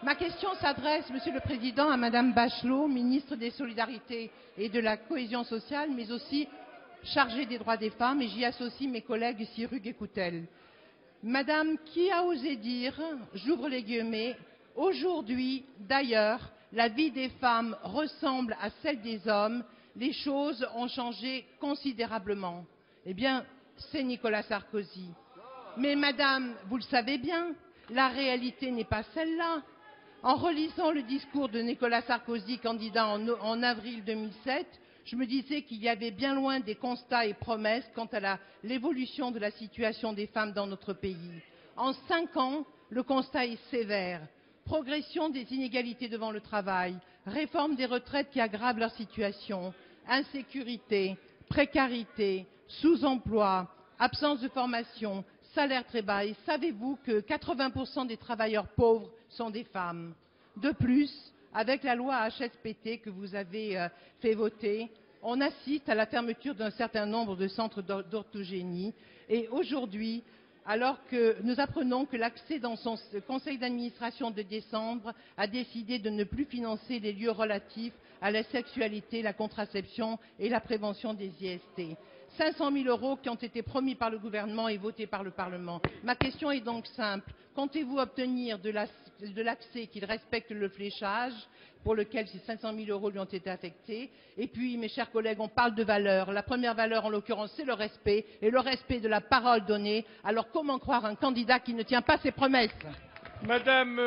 Ma question s'adresse, Monsieur le Président, à Madame Bachelot, ministre des Solidarités et de la Cohésion sociale, mais aussi chargée des droits des femmes, et j'y associe mes collègues Sirug et Coutel. Madame, qui a osé dire, j'ouvre les guillemets, aujourd'hui, d'ailleurs, la vie des femmes ressemble à celle des hommes, les choses ont changé considérablement. Eh bien, c'est Nicolas Sarkozy. Mais Madame, vous le savez bien, la réalité n'est pas celle-là. En relisant le discours de Nicolas Sarkozy, candidat en avril 2007, je me disais qu'il y avait bien loin des constats et promesses quant à l'évolution de la situation des femmes dans notre pays. En 5 ans, le constat est sévère. Progression des inégalités devant le travail, réforme des retraites qui aggravent leur situation, insécurité, précarité, sous-emploi, absence de formation, salaire très bas. Et savez-vous que 80% des travailleurs pauvres sont des femmes? De plus, avec la loi HSPT que vous avez fait voter, on assiste à la fermeture d'un certain nombre de centres d'orthogénie. Et aujourd'hui, alors que nous apprenons que l'ACSé, dans son conseil d'administration de décembre, a décidé de ne plus financer les lieux relatifs à la sexualité, la contraception et la prévention des IST. 500 000 € qui ont été promis par le gouvernement et votés par le Parlement. Ma question est donc simple. Comptez-vous obtenir de l'ACSé qu'il respecte le fléchage pour lequel ces 500 000 € lui ont été affectés? Et puis, mes chers collègues, on parle de valeurs. La première valeur, en l'occurrence, c'est le respect, et le respect de la parole donnée. Alors comment croire un candidat qui ne tient pas ses promesses? Madame